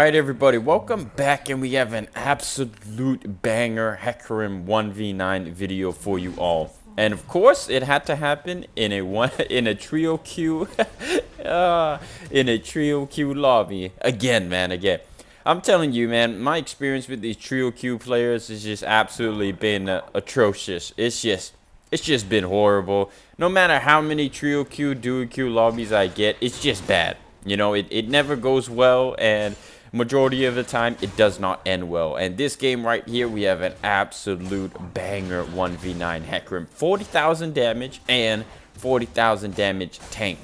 Alright everybody, welcome back, and we have an absolute banger Hecarim 1v9 video for you all. And of course, it had to happen in a trio queue in a trio queue lobby. Again, I'm telling you, man, my experience with these trio queue players has just absolutely been atrocious. It's just been horrible. No matter how many trio queue, duo queue lobbies I get, it's just bad. You know, it never goes well, and majority of the time it does not end well. And this game right here, we have an absolute banger 1v9 Hecarim. 40,000 damage and 40,000 damage tank.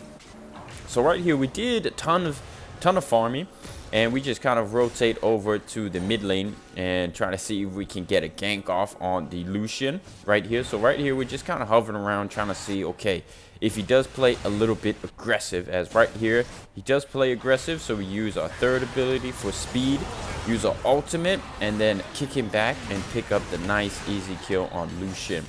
So right here we did a ton of farming, and we just kind of rotate over to the mid lane and try to see if we can get a gank off on the Lucian right here. So right here we're just kind of hovering around trying to see, okay, if he does play a little bit aggressive, as right here he does play aggressive, so we use our third ability for speed, use our ultimate, and then kick him back and pick up the nice easy kill on Lucian.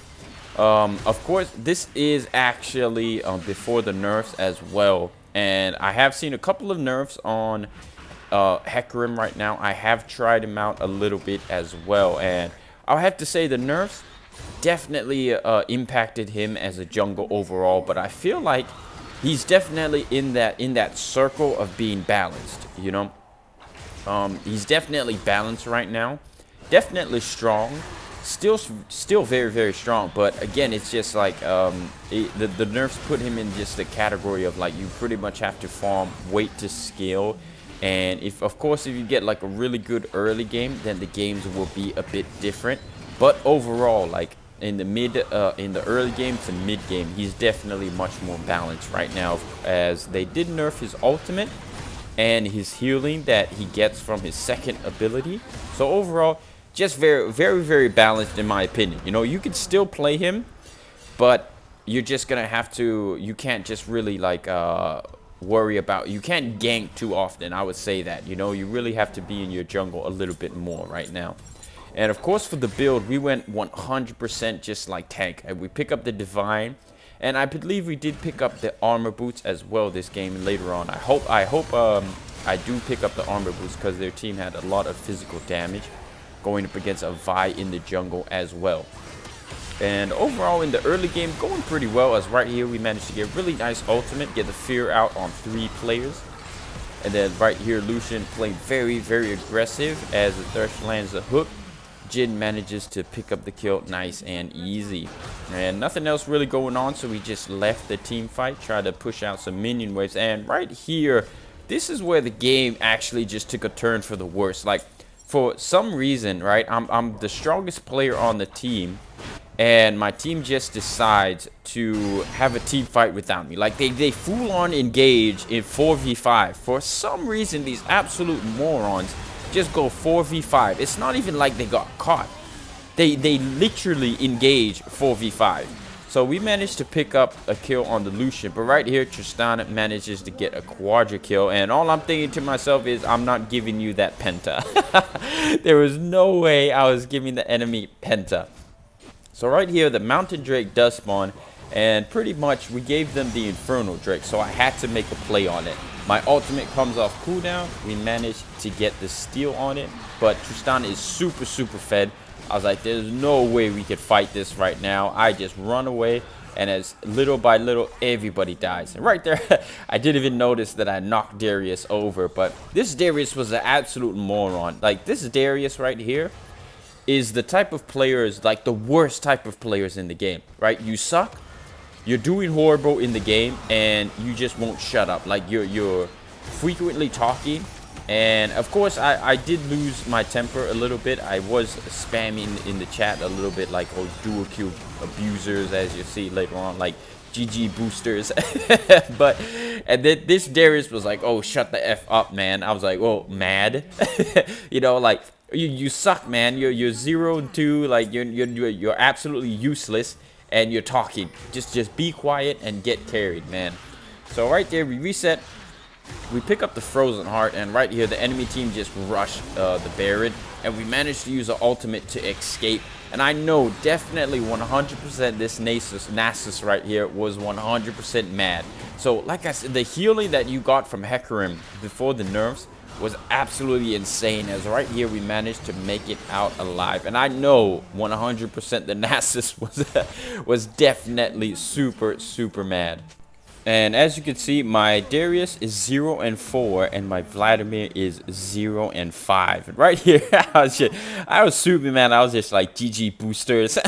Of course, this is actually before the nerfs as well, and I have seen a couple of nerfs on Hecarim right now. I have tried him out a little bit as well, and I'll have to say the nerfs definitely impacted him as a jungle overall, but I feel like he's definitely in that circle of being balanced, you know. He's definitely balanced right now, definitely strong, still very, very strong, but again, it's just like the nerfs put him in just the category of like, you pretty much have to farm, wait to scale. And if you get like a really good early game, then the games will be a bit different. But overall, like in the early game to mid game, he's definitely much more balanced right now, as they did nerf his ultimate and his healing that he gets from his second ability. So overall, just very, very, very balanced in my opinion. You know, you can still play him, but you're just gonna have to, you can't just really like worry about, you can't gank too often, I would say that. You know, you really have to be in your jungle a little bit more right now. And of course, for the build, we went 100% just like tank. And we pick up the divine, and I believe we did pick up the armor boots as well this game later on. I hope I do pick up the armor boots, because their team had a lot of physical damage going up against a Vi in the jungle as well. And overall in the early game, going pretty well, as right here we managed to get really nice ultimate, get the fear out on 3 players. And then right here, Lucian playing very, very aggressive as the Thresh lands a hook. Jin manages to pick up the kill nice and easy. And nothing else really going on, so we just left the team fight, tried to push out some minion waves. And right here, this is where the game actually just took a turn for the worse. Like, for some reason, right, I'm the strongest player on the team, and my team just decides to have a team fight without me. Like, they full on engage in 4v5. For some reason, these absolute morons just go 4v5. It's not even like they got caught. They literally engage 4v5. So we managed to pick up a kill on the Lucian, but right here Tristan manages to get a quadra kill, and all I'm thinking to myself is, I'm not giving you that penta. There was no way I was giving the enemy penta. So right here the mountain drake does spawn, and pretty much we gave them the infernal drake, so I had to make a play on it. My ultimate comes off cooldown. We managed to get the steal on it, but Tristan is super fed. I was like, there's no way we could fight this right now. I just run away, and as little by little everybody dies. And right there, I didn't even notice that I knocked Darius over, but this Darius was an absolute moron. Like, this Darius right here is the type of players, like the worst type of players in the game, right? You suck, you're doing horrible in the game, and you just won't shut up. Like, you're frequently talking. And of course, I did lose my temper a little bit. I was spamming in the chat a little bit, like, oh, dual Q abusers, as you see later on, like GG boosters. But, and then this Darius was like, oh, shut the F up, man. I was like, oh, mad. You know, like, you suck, man. You're 0-2, like, you're absolutely useless. And you're talking. Just be quiet and get carried, man. So right there, we reset. We pick up the frozen heart, and right here the enemy team just rushed the Baron, and we managed to use the ultimate to escape. And I know definitely 100% this Nasus right here was 100% mad. So like I said, the healing that you got from Hecarim before the nerfs was absolutely insane, as right here we managed to make it out alive. And I know 100% the Nasus was definitely super mad. And as you can see, my Darius is 0 and 4, and my Vladimir is 0 and 5. And right here, I was super mad. I was just like, GG boosters.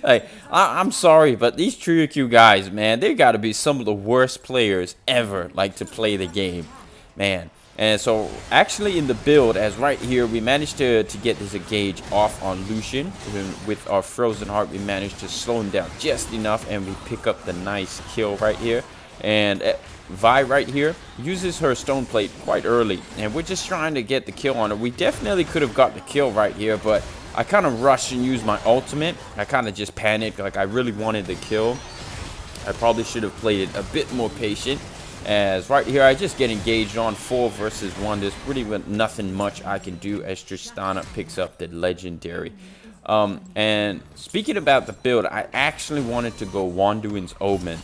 Like, I'm sorry, but these Trio Q guys, man, they gotta be some of the worst players ever, like, to play the game, man. And so, actually, in the build, as right here, we managed to get this engage off on Lucian. With our Frozen Heart, we managed to slow him down just enough, and we pick up the nice kill right here. And Vi right here uses her Stone Plate quite early, and we're just trying to get the kill on her. We definitely could have got the kill right here, but I kind of rushed and used my ultimate. I kind of just panicked, like I really wanted the kill. I probably should have played it a bit more patient. As right here, I just get engaged on 4 versus 1. There's pretty much nothing much I can do as Tristana picks up the legendary. And speaking about the build, I actually wanted to go Wanduin's Omen,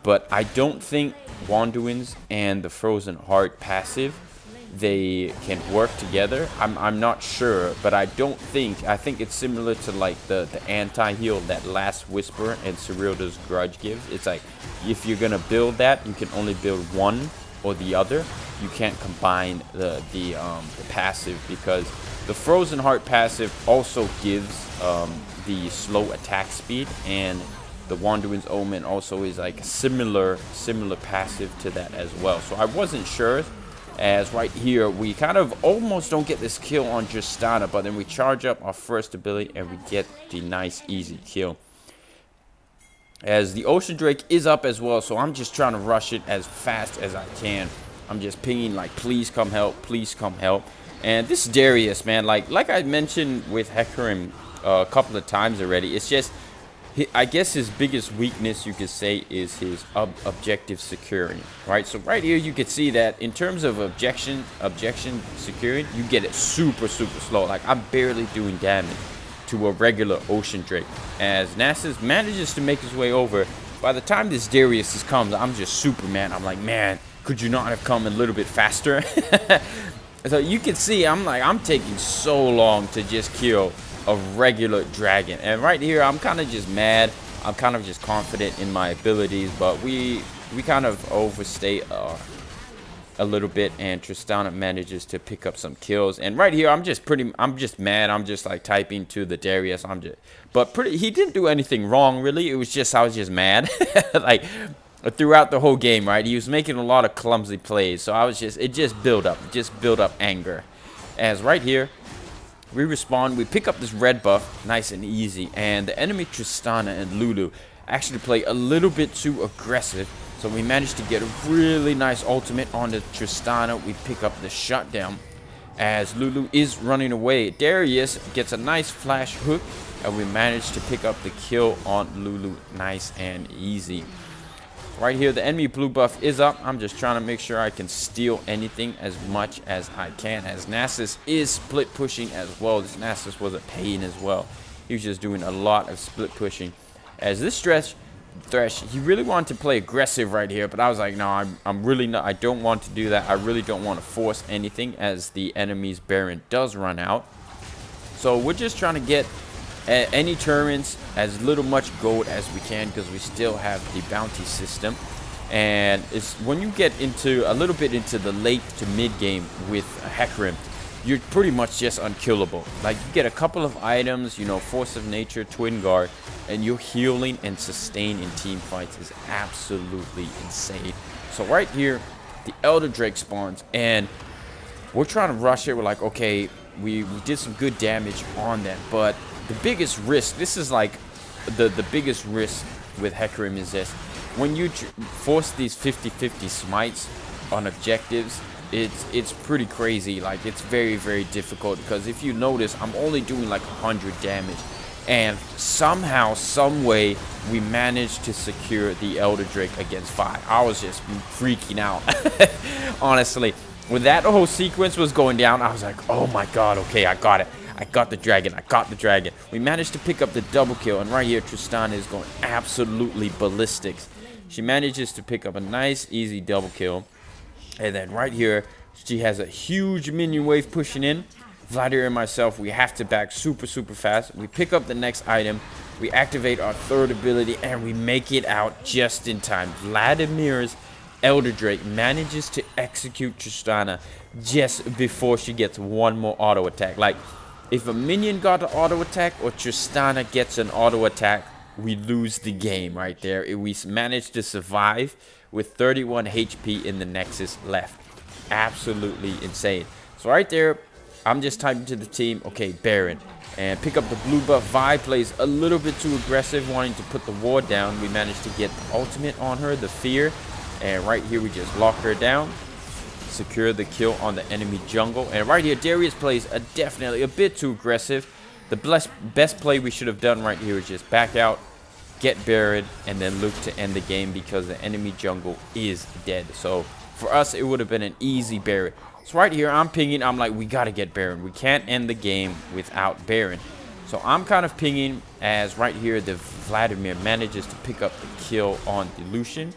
but I don't think Wanduin's and the Frozen Heart passive, they can work together. I'm not sure, but I think it's similar to like the anti-heal that Last Whisper and Cyrilda's Grudge gives. It's like, if you're gonna build that, you can only build one or the other. You can't combine the passive, because the Frozen Heart passive also gives the slow attack speed, and the Wanduin's Omen also is like a similar passive to that as well. So I wasn't sure. As right here, we kind of almost don't get this kill on Tristana, but then we charge up our first ability and we get the nice easy kill. As the Ocean Drake is up as well, so I'm just trying to rush it as fast as I can. I'm just pinging like, please come help, please come help. And this Darius, man, like I mentioned with Hecarim a couple of times already, it's just, I guess his biggest weakness, you could say, is his objective security, right? So right here, you could see that in terms of objection security, you get it super slow. Like, I'm barely doing damage to a regular Ocean Drake. As Nasus manages to make his way over, by the time this Darius comes, I'm just super mad. I'm like, man, could you not have come a little bit faster? So you can see, I'm taking so long to just kill a regular dragon. And right here, I'm kind of just mad. I'm kind of just confident in my abilities, but we kind of overstate a little bit, and Tristana manages to pick up some kills. And right here, I'm just mad. I'm just like typing to the Darius. He didn't do anything wrong, really. It was just, I was just mad. Like, throughout the whole game, right? He was making a lot of clumsy plays, so it just built up anger. As right here, we respawn, we pick up this red buff, nice and easy, and the enemy Tristana and Lulu actually play a little bit too aggressive, so we managed to get a really nice ultimate on the Tristana. We pick up the shutdown as Lulu is running away. Darius gets a nice flash hook, and we managed to pick up the kill on Lulu, nice and easy. Right here, the enemy blue buff is up. I'm just trying to make sure I can steal anything as much as I can, as Nasus is split pushing as well. This Nasus was a pain as well. He was just doing a lot of split pushing. As this Thresh, he really wanted to play aggressive right here, but I was like, no, I'm really not. I don't want to do that. I really don't want to force anything, as the enemy's Baron does run out. So we're just trying to get any turrets, as much gold as we can, because we still have the bounty system. And it's when you get into a little bit into the late to mid game with Hecarim, you're pretty much just unkillable. Like, you get a couple of items, you know, Force of Nature, Twin Guard, and your healing and sustain in team fights is absolutely insane. So right here, the Elder Drake spawns, and we're trying to rush it. We're like, okay, we did some good damage on that, but the biggest risk, this is like the biggest risk with Hecarim, is this: when you force these 50-50 smites on objectives, it's pretty crazy. Like, it's very difficult, because if you notice, I'm only doing like 100 damage, and somehow, some way, we managed to secure the Elder Drake against 5. I was just freaking out. Honestly, when that whole sequence was going down, I was like, oh my god, okay, I got it. I got the dragon. I got the dragon. We managed to pick up the double kill. And right here, Tristana is going absolutely ballistics. She manages to pick up a nice, easy double kill. And then right here, She has a huge minion wave pushing in. Vladimir and myself, we have to back super fast. We pick up the next item. We activate our third ability and we make it out just in time. Vladimir's Elder Drake manages to execute Tristana just before she gets one more auto attack. Like, if a minion got an auto attack or Tristana gets an auto attack, we lose the game right there. We managed to survive with 31 HP in the Nexus left. Absolutely insane. So right there, I'm just typing to the team, okay, Baron. And pick up the blue buff. Vi plays a little bit too aggressive, wanting to put the ward down. We managed to get the ultimate on her, the fear. And right here, we just lock her down. Secure the kill on the enemy jungle. And right here, Darius plays definitely a bit too aggressive. The best play we should have done right here is just back out, get Baron, and then look to end the game because the enemy jungle is dead. So for us, it would have been an easy Baron. So right here, I'm pinging. I'm like, we got to get Baron. We can't end the game without Baron. So I'm kind of pinging as right here, the Vladimir manages to pick up the kill on the Lucian.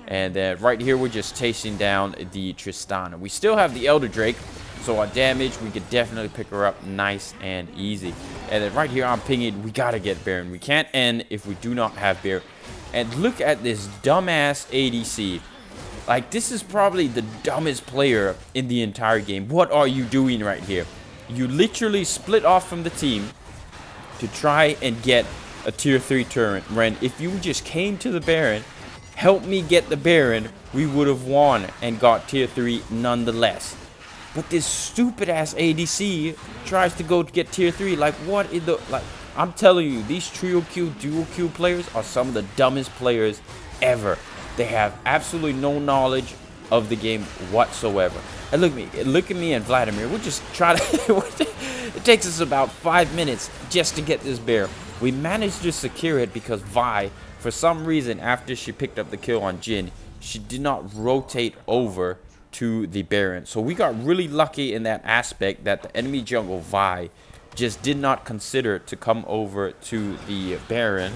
And then right here, we're just chasing down the Tristana. We still have the Elder Drake. So our damage, we could definitely pick her up nice and easy. And then right here, I'm pinging. We got to get Baron. We can't end if we do not have Baron. And look at this dumbass ADC. Like, this is probably the dumbest player in the entire game. What are you doing right here? You literally split off from the team to try and get a tier 3 turret. When if you just came to the Baron, help me get the Baron, we would have won and got tier 3 nonetheless. But this stupid ass ADC tries to go to get tier 3. Like, what is the, like, I'm telling you, these trio queue, dual queue players are some of the dumbest players ever. They have absolutely no knowledge of the game whatsoever. And look at me and Vladimir. We're just trying to, it takes us about 5 minutes just to get this bear. We managed to secure it because Vi, for some reason, after she picked up the kill on Jhin, she did not rotate over to the Baron. So we got really lucky in that aspect that the enemy jungle Vi just did not consider to come over to the Baron,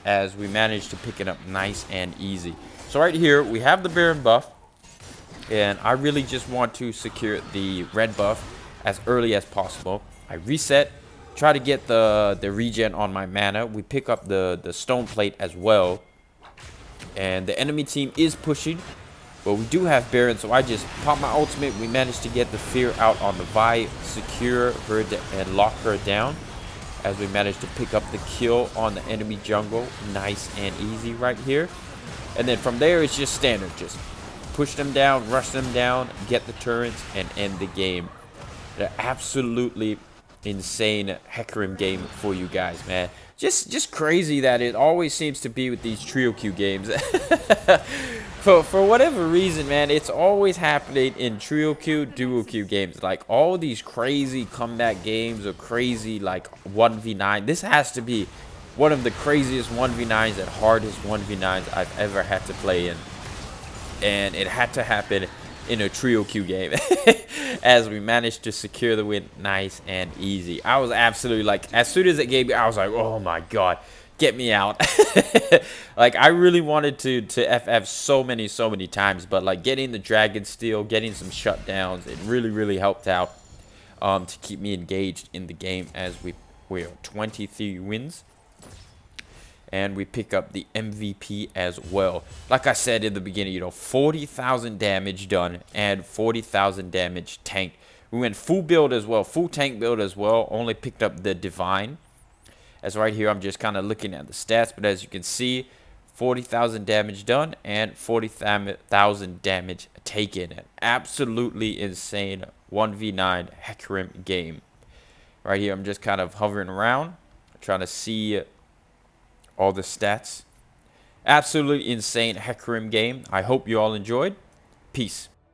as we managed to pick it up nice and easy. So right here, we have the Baron buff, and I really just want to secure the red buff as early as possible. I reset, try to get the regen on my mana. We pick up the stone plate as well, and the enemy team is pushing, but we do have Baron, so I just pop my ultimate. We managed to get the fear out on the Vi, secure her and lock her down, as we managed to pick up the kill on the enemy jungle. Nice and easy right here. And then from there, it's just standard. Just push them down, rush them down, get the turrets, and end the game. An absolutely insane Hecarim game for you guys, man. Just crazy that it always seems to be with these trio queue games. For whatever reason, man, it's always happening in trio queue, duo queue games. Like, all these crazy comeback games or crazy, like, 1v9. This has to be one of the craziest 1v9s and hardest 1v9s I've ever had to play in. And it had to happen in a trio queue game as we managed to secure the win nice and easy. I was absolutely, like, as soon as it gave me, I was like, oh my god, get me out. Like, I really wanted to FF so many times, but like getting the dragon steel, getting some shutdowns, it really helped out to keep me engaged in the game, as we're 23 wins. And we pick up the MVP as well. Like I said in the beginning, you know, 40,000 damage done and 40,000 damage tanked. We went full build as well, full tank build as well. Only picked up the divine. As right here, I'm just kind of looking at the stats. But as you can see, 40,000 damage done and 40,000 damage taken. An absolutely insane 1v9 Hecarim game. Right here, I'm just kind of hovering around, trying to see all the stats. Absolutely insane Hecarim game. I hope you all enjoyed. Peace.